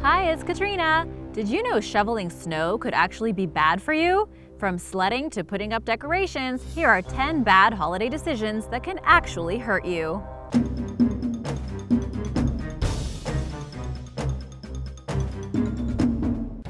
Hi, it's Katrina. Did you know shoveling snow could actually be bad for you? From sledding to putting up decorations, here are 10 bad holiday decisions that can actually hurt you.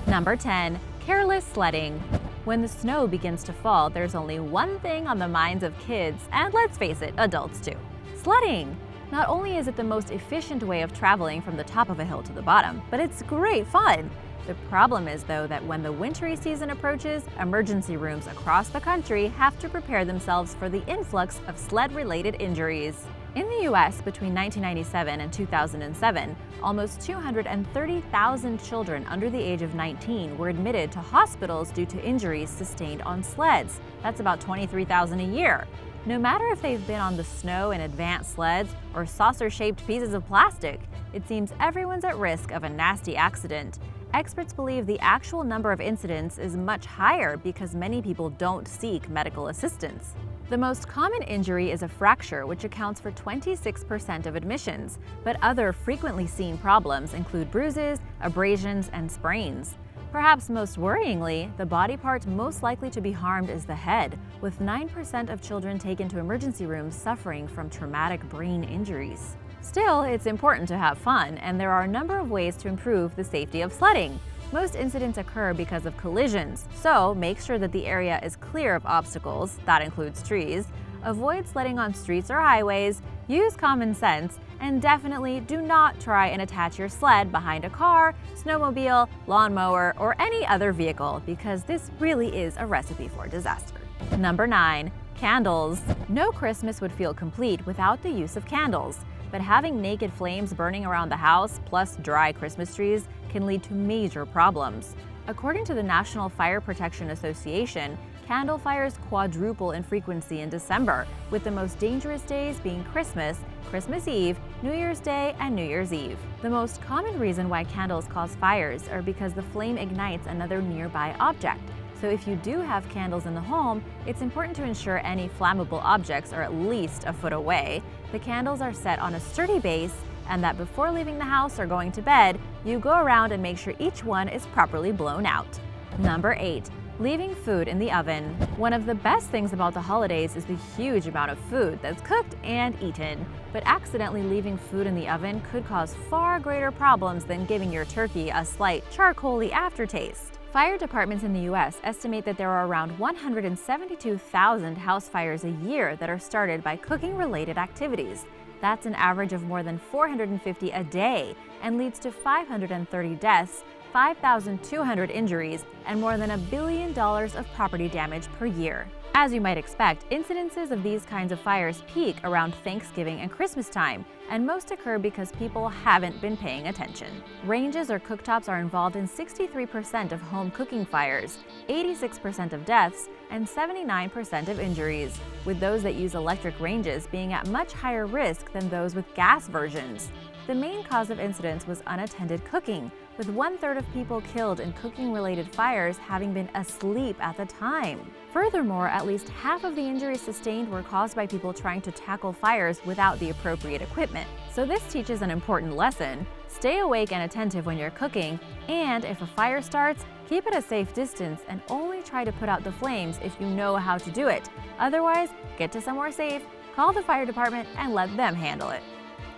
Number 10. Careless sledding. When the snow begins to fall, there's only one thing on the minds of kids, and let's face it, adults too. Sledding! Not only is it the most efficient way of traveling from the top of a hill to the bottom, but it's great fun. The problem is, though, that when the wintry season approaches, emergency rooms across the country have to prepare themselves for the influx of sled-related injuries. In the U.S., between 1997 and 2007, almost 230,000 children under the age of 19 were admitted to hospitals due to injuries sustained on sleds. That's about 23,000 a year. No matter if they've been on the snow in advanced sleds or saucer-shaped pieces of plastic, it seems everyone's at risk of a nasty accident. Experts believe the actual number of incidents is much higher because many people don't seek medical assistance. The most common injury is a fracture, which accounts for 26% of admissions, but other frequently seen problems include bruises, abrasions, and sprains. Perhaps most worryingly, the body part most likely to be harmed is the head, with 9% of children taken to emergency rooms suffering from traumatic brain injuries. Still, it's important to have fun, and there are a number of ways to improve the safety of sledding. Most incidents occur because of collisions, so make sure that the area is clear of obstacles, that includes trees, avoid sledding on streets or highways, use common sense, and definitely do not try and attach your sled behind a car, snowmobile, lawnmower, or any other vehicle, because this really is a recipe for disaster. Number 9. Candles. No Christmas would feel complete without the use of candles, but having naked flames burning around the house plus dry Christmas trees can lead to major problems. According to the National Fire Protection Association, candle fires quadruple in frequency in December, with the most dangerous days being Christmas, Christmas Eve, New Year's Day, and New Year's Eve. The most common reason why candles cause fires are because the flame ignites another nearby object. So if you do have candles in the home, it's important to ensure any flammable objects are at least a foot away. The candles are set on a sturdy base, and that before leaving the house or going to bed, you go around and make sure each one is properly blown out. Number 8. Leaving food in the oven. One of the best things about the holidays is the huge amount of food that's cooked and eaten. But accidentally leaving food in the oven could cause far greater problems than giving your turkey a slight charcoaly aftertaste. Fire departments in the U.S. estimate that there are around 172,000 house fires a year that are started by cooking-related activities. That's an average of more than 450 a day and leads to 530 deaths, 5,200 injuries, and more than $1 billion of property damage per year. As you might expect, incidences of these kinds of fires peak around Thanksgiving and Christmas time, and most occur because people haven't been paying attention. Ranges or cooktops are involved in 63% of home cooking fires, 86% of deaths, and 79% of injuries, with those that use electric ranges being at much higher risk than those with gas versions. The main cause of incidents was unattended cooking, with 1/3 of people killed in cooking-related fires having been asleep at the time. Furthermore, at least half of the injuries sustained were caused by people trying to tackle fires without the appropriate equipment. So this teaches an important lesson. Stay awake and attentive when you're cooking, and if a fire starts, keep at a safe distance and only try to put out the flames if you know how to do it. Otherwise, get to somewhere safe, call the fire department, and let them handle it.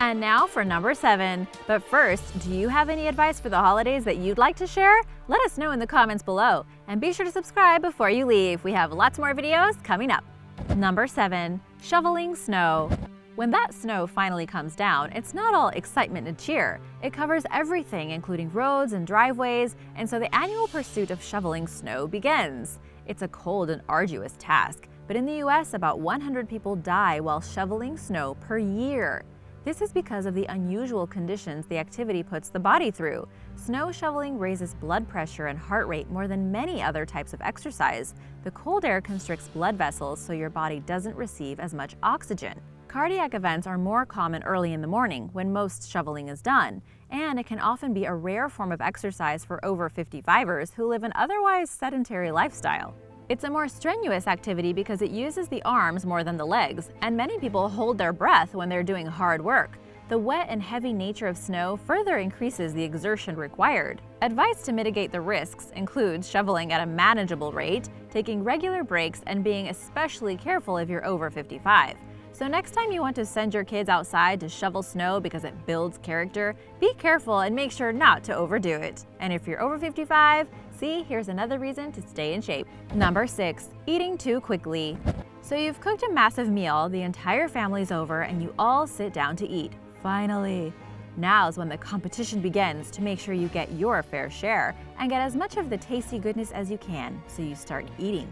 And now for number 7. But first, do you have any advice for the holidays that you'd like to share? Let us know in the comments below. And be sure to subscribe before you leave. We have lots more videos coming up. Number 7. Shoveling snow. When that snow finally comes down, it's not all excitement and cheer. It covers everything, including roads and driveways, and so the annual pursuit of shoveling snow begins. It's a cold and arduous task, but in the US, about 100 people die while shoveling snow per year. This is because of the unusual conditions the activity puts the body through. Snow shoveling raises blood pressure and heart rate more than many other types of exercise. The cold air constricts blood vessels, so your body doesn't receive as much oxygen. Cardiac events are more common early in the morning when most shoveling is done, and it can often be a rare form of exercise for over 55ers who live an otherwise sedentary lifestyle. It's a more strenuous activity because it uses the arms more than the legs, and many people hold their breath when they're doing hard work. The wet and heavy nature of snow further increases the exertion required. Advice to mitigate the risks includes shoveling at a manageable rate, taking regular breaks, and being especially careful if you're over 55. So next time you want to send your kids outside to shovel snow because it builds character, be careful and make sure not to overdo it. And if you're over 55, see, here's another reason to stay in shape. Number 6, eating too quickly. So you've cooked a massive meal, the entire family's over, and you all sit down to eat. Finally. Now's when the competition begins to make sure you get your fair share and get as much of the tasty goodness as you can, so you start eating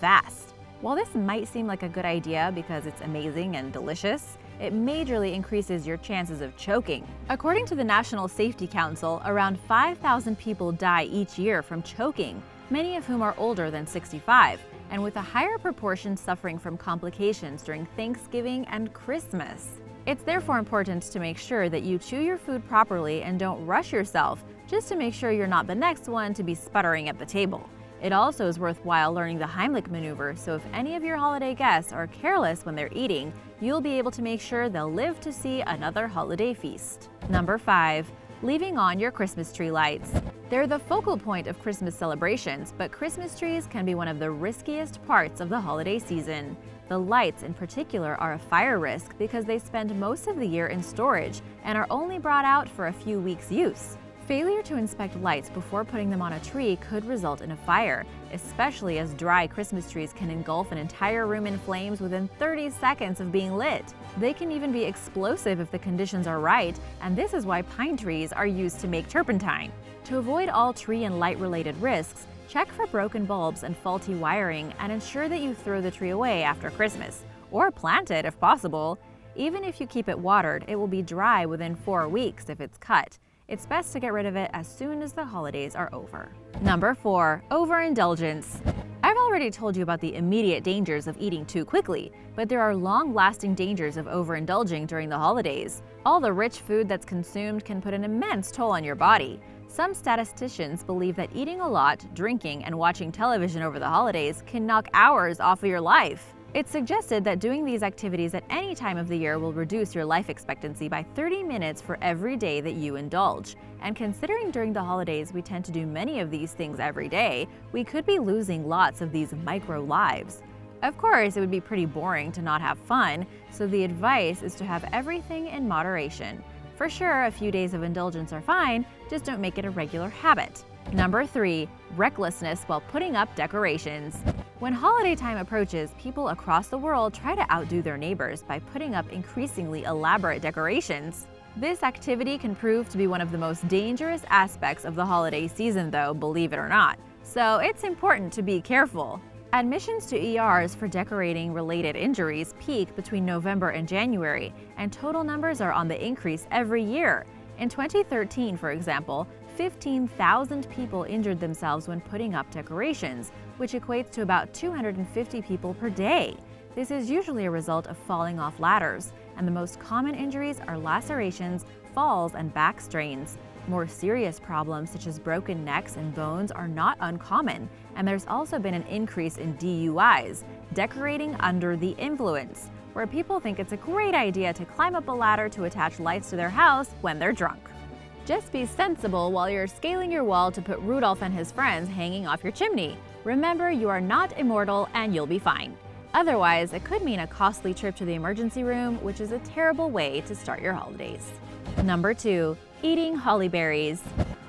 fast. While this might seem like a good idea because it's amazing and delicious, it majorly increases your chances of choking. According to the National Safety Council, around 5,000 people die each year from choking, many of whom are older than 65, and with a higher proportion suffering from complications during Thanksgiving and Christmas. It's therefore important to make sure that you chew your food properly and don't rush yourself, just to make sure you're not the next one to be sputtering at the table. It also is worthwhile learning the Heimlich maneuver, so if any of your holiday guests are careless when they're eating, you'll be able to make sure they'll live to see another holiday feast. Number 5, leaving on your Christmas tree lights. They're the focal point of Christmas celebrations, but Christmas trees can be one of the riskiest parts of the holiday season. The lights in particular are a fire risk because they spend most of the year in storage and are only brought out for a few weeks' use. Failure to inspect lights before putting them on a tree could result in a fire, especially as dry Christmas trees can engulf an entire room in flames within 30 seconds of being lit. They can even be explosive if the conditions are right, and this is why pine trees are used to make turpentine. To avoid all tree and light-related risks, check for broken bulbs and faulty wiring and ensure that you throw the tree away after Christmas, or plant it if possible. Even if you keep it watered, it will be dry within 4 weeks if it's cut. It's best to get rid of it as soon as the holidays are over. Number 4, overindulgence. I've already told you about the immediate dangers of eating too quickly, but there are long-lasting dangers of overindulging during the holidays. All the rich food that's consumed can put an immense toll on your body. Some statisticians believe that eating a lot, drinking, and watching television over the holidays can knock hours off of your life. It's suggested that doing these activities at any time of the year will reduce your life expectancy by 30 minutes for every day that you indulge. And considering during the holidays we tend to do many of these things every day, we could be losing lots of these micro lives. Of course, it would be pretty boring to not have fun, so the advice is to have everything in moderation. For sure, a few days of indulgence are fine, just don't make it a regular habit. Number 3, recklessness while putting up decorations. When holiday time approaches, people across the world try to outdo their neighbors by putting up increasingly elaborate decorations. This activity can prove to be one of the most dangerous aspects of the holiday season though, believe it or not. So it's important to be careful. Admissions to ERs for decorating-related injuries peak between November and January, and total numbers are on the increase every year. In 2013, for example, 15,000 people injured themselves when putting up decorations, which equates to about 250 people per day. This is usually a result of falling off ladders, and the most common injuries are lacerations, falls, and back strains. More serious problems such as broken necks and bones are not uncommon, and there's also been an increase in DUIs, decorating under the influence, where people think it's a great idea to climb up a ladder to attach lights to their house when they're drunk. Just be sensible while you're scaling your wall to put Rudolph and his friends hanging off your chimney. Remember, you are not immortal and you'll be fine. Otherwise, it could mean a costly trip to the emergency room, which is a terrible way to start your holidays. Number 2, eating holly berries.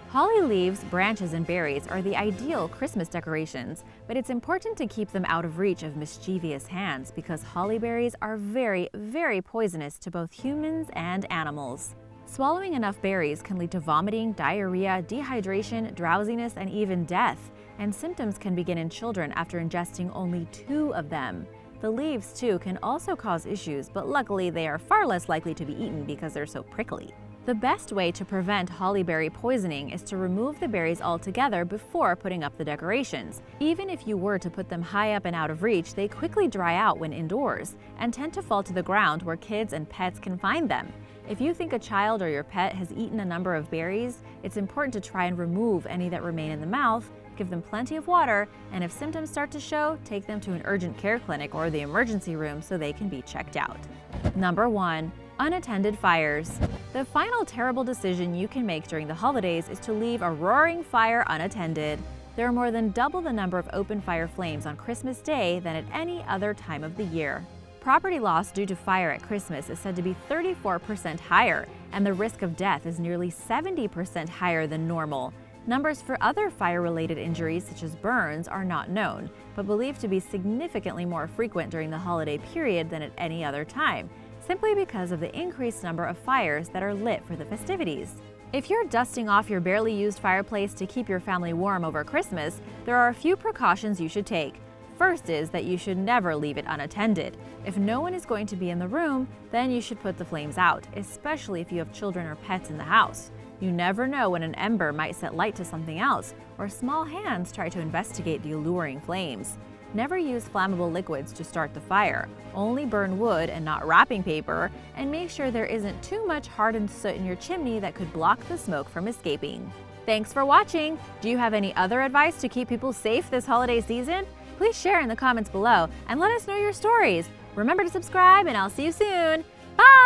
Holly leaves, branches, and berries are the ideal Christmas decorations, but it's important to keep them out of reach of mischievous hands because holly berries are very, very poisonous to both humans and animals. Swallowing enough berries can lead to vomiting, diarrhea, dehydration, drowsiness, and even death, and symptoms can begin in children after ingesting only 2 of them. The leaves, too, can also cause issues, but luckily they are far less likely to be eaten because they're so prickly. The best way to prevent holly berry poisoning is to remove the berries altogether before putting up the decorations. Even if you were to put them high up and out of reach, they quickly dry out when indoors and tend to fall to the ground where kids and pets can find them. If you think a child or your pet has eaten a number of berries, it's important to try and remove any that remain in the mouth, give them plenty of water, and if symptoms start to show, take them to an urgent care clinic or the emergency room so they can be checked out. Number 1, Unattended fires. The final terrible decision you can make during the holidays is to leave a roaring fire unattended. There are more than double the number of open fire flames on Christmas Day than at any other time of the year. Property loss due to fire at Christmas is said to be 34% higher, and the risk of death is nearly 70% higher than normal. Numbers for other fire-related injuries, such as burns, are not known, but believed to be significantly more frequent during the holiday period than at any other time, simply because of the increased number of fires that are lit for the festivities. If you're dusting off your barely used fireplace to keep your family warm over Christmas, there are a few precautions you should take. First is that you should never leave it unattended. If no one is going to be in the room, then you should put the flames out, especially if you have children or pets in the house. You never know when an ember might set light to something else, or small hands try to investigate the alluring flames. Never use flammable liquids to start the fire. Only burn wood and not wrapping paper, and make sure there isn't too much hardened soot in your chimney that could block the smoke from escaping. Thanks for watching! Do you have any other advice to keep people safe this holiday season? Please share in the comments below and let us know your stories. Remember to subscribe, and I'll see you soon. Bye!